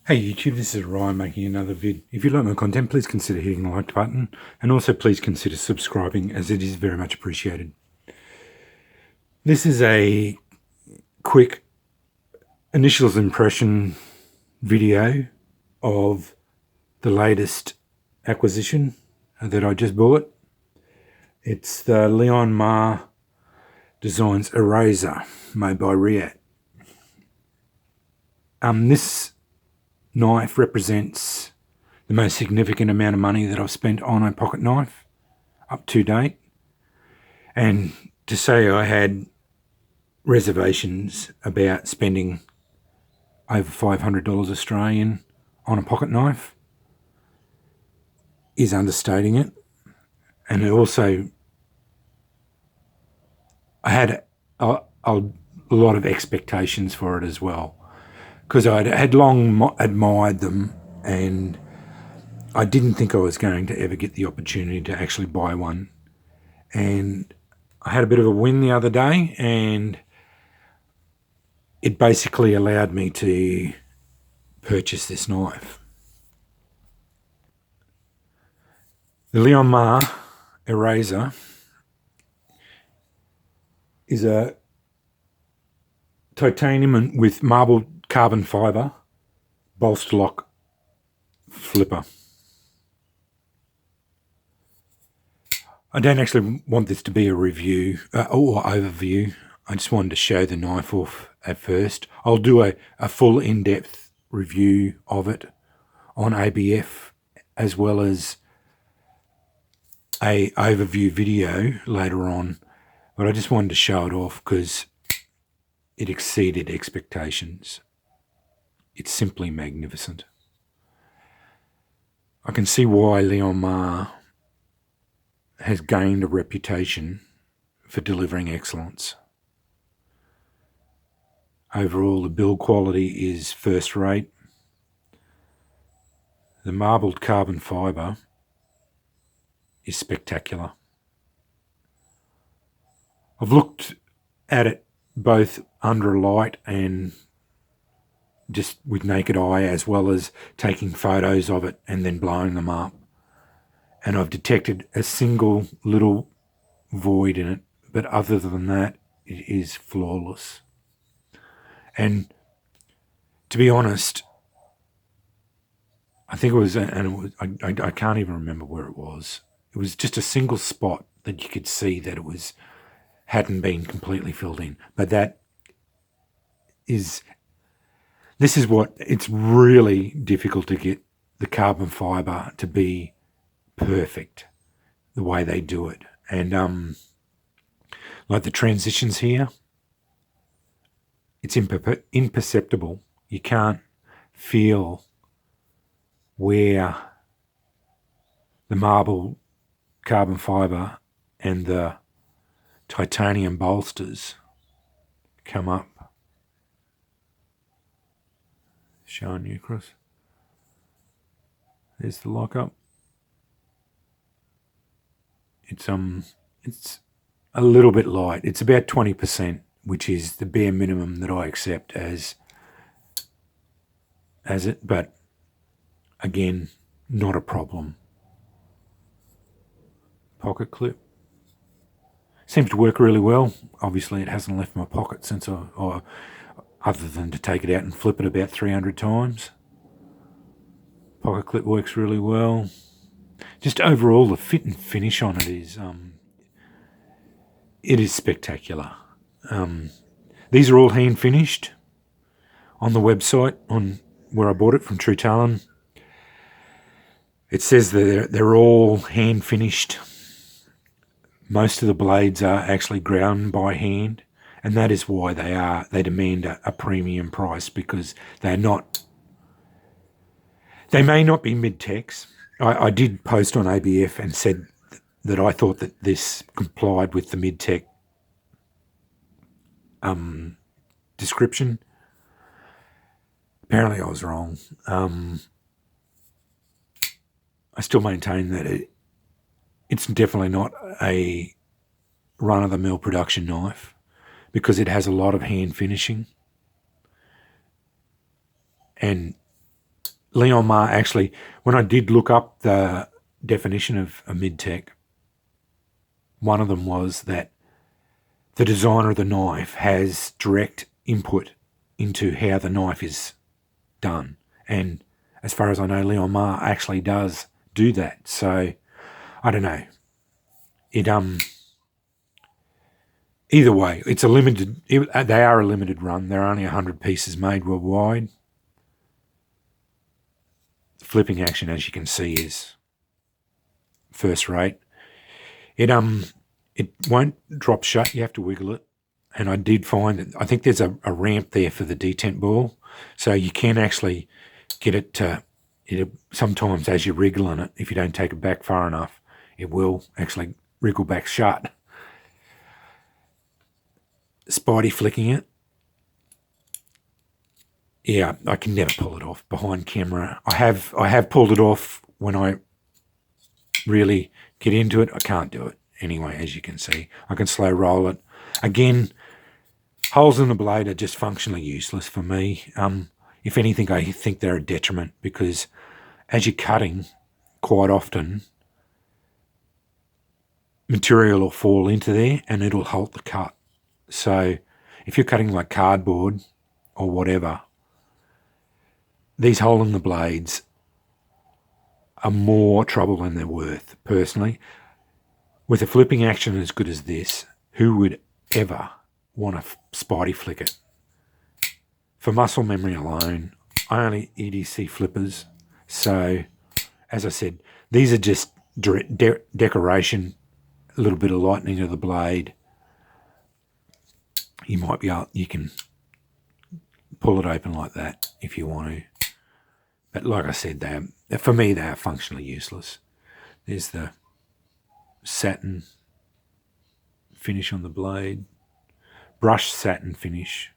Hey YouTube, this is Ryan making another vid. If you like my content, please consider hitting the like button and also please consider subscribing as it is very much appreciated. This is a quick initial impression video of the latest acquisition that I just bought. It's the Liong Mah Designs Eraser made by Riat. This knife represents the most significant amount of money that I've spent on a pocket knife up to date. And to say I had reservations about spending over $500 Australian on a pocket knife is understating it. And also, I had a lot of expectations for it as well, because I had long admired them and I didn't think I was going to ever get the opportunity to actually buy one. And I had a bit of a win the other day, and it basically allowed me to purchase this knife. The Liong Mah Eraser is a titanium with marbled carbon fibre bolster lock flipper. I don't actually want this to be a review or overview. I just wanted to show the knife off at first. I'll do a full in-depth review of it on ABF, as well as a overview video later on. But I just wanted to show it off because it exceeded expectations. It's simply magnificent. I can see why Liong Mah has gained a reputation for delivering excellence. Overall, the build quality is first rate. The marbled carbon fibre is spectacular. I've looked at it both under light and just with naked eye, as well as taking photos of it and then blowing them up. And I've detected a single little void in it, but other than that, it is flawless. And to be honest, I think it was, I can't even remember where it was. It was just a single spot that you could see that it hadn't been completely filled in. But this is what, it's really difficult to get the carbon fibre to be perfect the way they do it. And like the transitions here, it's imperceptible. You can't feel where the marble carbon fibre and the titanium bolsters come up. Showing you across. There's the lockup. It's a little bit light. It's about 20%, which is the bare minimum that I accept as it, but again, not a problem. Pocket clip. Seems to work really well. Obviously, it hasn't left my pocket since other than to take it out and flip it about 300 times. Pocket clip works really well. Just overall, the fit and finish on it is spectacular. These are all hand finished on the website on where I bought it from True Talon. It says that they're all hand finished. Most of the blades are actually ground by hand, and that is why they demand a premium price, because they may not be mid-techs. I did post on ABF and said that I thought that this complied with the mid-tech description. Apparently I was wrong. I still maintain that it's definitely not a run-of-the-mill production knife, because it has a lot of hand finishing, and Liong Mah actually, when I did look up the definition of a mid-tech, one of them was that the designer of the knife has direct input into how the knife is done. And as far as I know, Liong Mah actually does do that. So I don't know. Either way, it's a limited. They are a limited run. There are only 100 pieces made worldwide. The flipping action, as you can see, is first rate. It won't drop shut. You have to wiggle it. And I did find that I think there's a ramp there for the detent ball, so you can actually get it to. Sometimes as you're wriggling it, if you don't take it back far enough, it will actually wriggle back shut. Spidey flicking it. Yeah, I can never pull it off behind camera. I have pulled it off when I really get into it. I can't do it anyway, as you can see. I can slow roll it. Again, holes in the blade are just functionally useless for me. If anything, I think they're a detriment because as you're cutting, quite often, material will fall into there and it'll halt the cut. So if you're cutting like cardboard or whatever, these holes in the blades are more trouble than they're worth, personally. With a flipping action as good as this, who would ever want to spidey flick it? For muscle memory alone, I only EDC flippers. So, as I said, these are just decoration, a little bit of lightening of the blade. You can pull it open like that if you want to. But like I said, for me, they are functionally useless. There's the satin finish on the blade, brushed satin finish,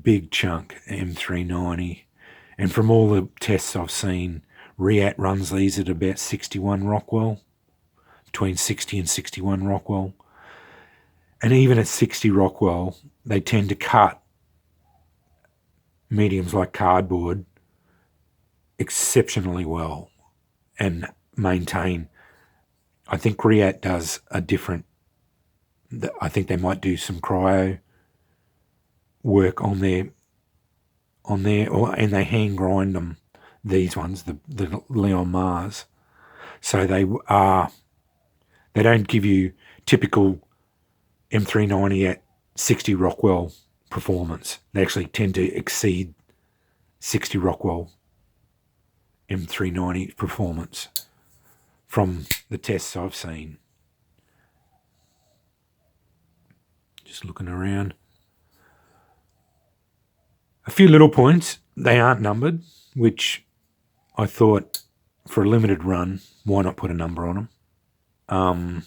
big chunk M390. And from all the tests I've seen, Riat runs these at about 61 Rockwell, between 60 and 61 Rockwell. And even at 60 Rockwell, they tend to cut mediums like cardboard exceptionally well and maintain. I think Riat does a different, I think they might do some cryo work on there, and they hand grind them, these ones, the Liong Mahs. So they don't give you typical M390 at 60 Rockwell performance. They actually tend to exceed 60 Rockwell M390 performance from the tests I've seen. Just looking around. A few little points. They aren't numbered, which I thought for a limited run, why not put a number on them?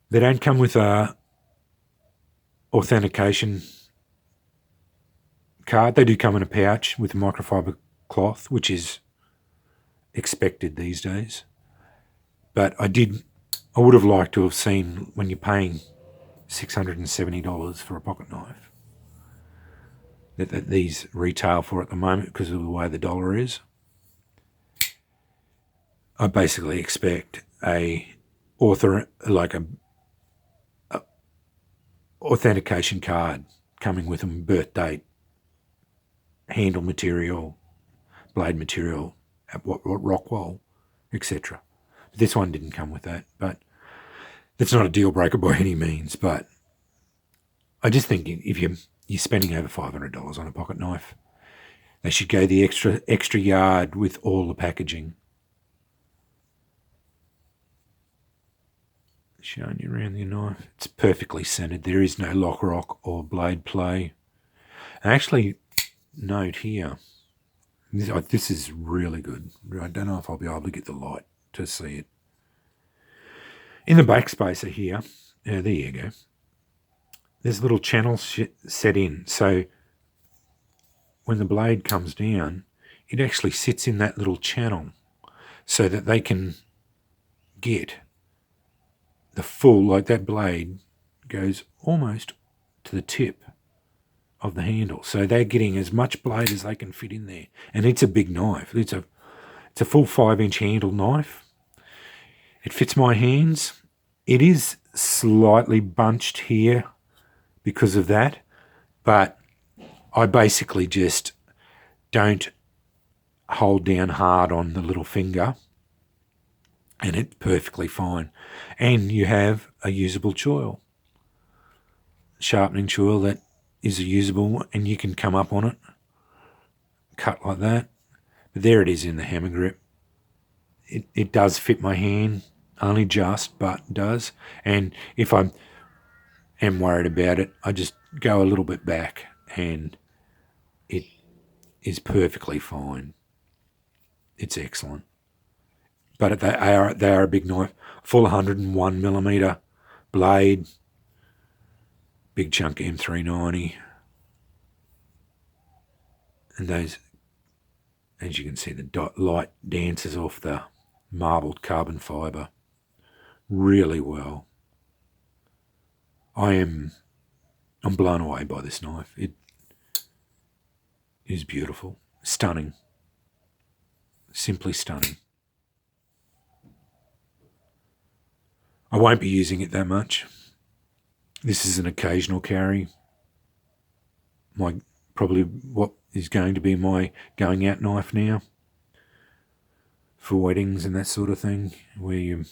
They don't come with a authentication card. They do come in a pouch with a microfiber cloth, which is expected these days. But I would have liked to have seen, when you're paying $670 for a pocket knife, that these retail for at the moment because of the way the dollar is. I basically expect a authentication card coming with them, birth date, handle material, blade material, at what Rockwell, etc. This one didn't come with that, but that's not a deal breaker by any means. But I just think if you're spending over $500 on a pocket knife, they should go the extra yard with all the packaging. Showing you around the knife. It's perfectly centered. There is no lock rock or blade play. And actually, note here, this is really good. I don't know if I'll be able to get the light to see it. In the backspacer here, there you go. There's little channels set in. So when the blade comes down, it actually sits in that little channel so that they can get the full, like that blade goes almost to the tip of the handle. So they're getting as much blade as they can fit in there. And it's a big knife. It's a full 5-inch handle knife. It fits my hands. It is slightly bunched here because of that, but I basically just don't hold down hard on the little finger, and it's perfectly fine. And you have a usable choil, sharpening choil that is a usable, and you can come up on it, cut like that. But there it is in the hammer grip. It does fit my hand, only just, but does. And if I am worried about it, I just go a little bit back, and it is perfectly fine. It's excellent. But they are a big knife. Full 101mm blade, big chunk M390. And those, as you can see, the light dances off the marbled carbon fibre really well. I'm blown away by this knife. It is beautiful, stunning, simply stunning. I won't be using it that much. This is an occasional carry. Probably what is going to be my going out knife now for weddings and that sort of thing, where you're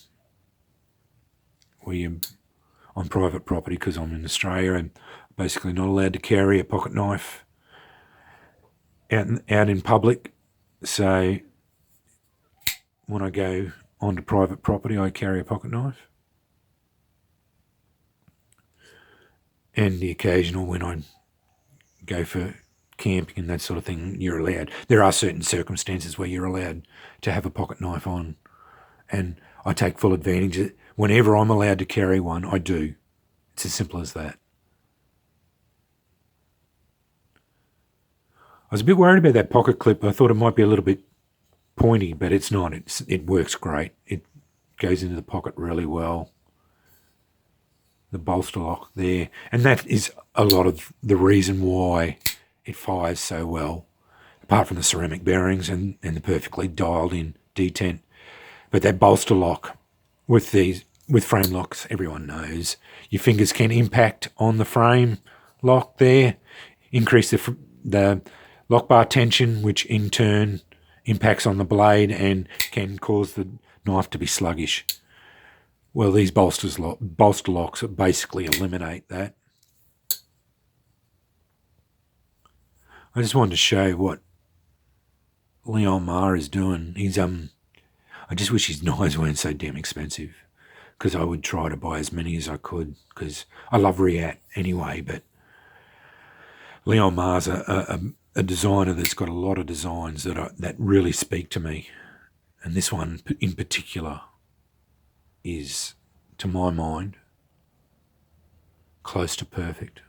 on private property, because I'm in Australia and basically not allowed to carry a pocket knife out in public. So when I go onto private property, I carry a pocket knife. And the occasional when I go for camping and that sort of thing, you're allowed. There are certain circumstances where you're allowed to have a pocket knife on, and I take full advantage of it. Whenever I'm allowed to carry one, I do. It's as simple as that. I was a bit worried about that pocket clip. I thought it might be a little bit pointy, but it's not. It works great. It goes into the pocket really well. The bolster lock there, and that is a lot of the reason why it fires so well, apart from the ceramic bearings and the perfectly dialed in detent. But that bolster lock with frame locks, everyone knows your fingers can impact on the frame lock there, increase the lock bar tension, which in turn impacts on the blade and can cause the knife to be sluggish. Well, these bolster locks basically eliminate that. I just wanted to show what Liong Mah is doing. I just wish his knives weren't so damn expensive, because I would try to buy as many as I could, because I love Riat anyway. But Liong Mah's a designer that's got a lot of designs that really speak to me, and this one in particular is, to my mind, close to perfect.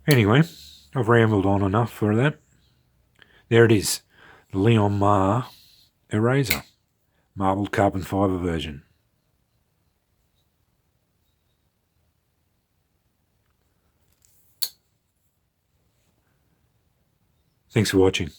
Anyway, I've rambled on enough for that. There it is, the Liong Mah eraser, marbled carbon fibre version. Thanks for watching.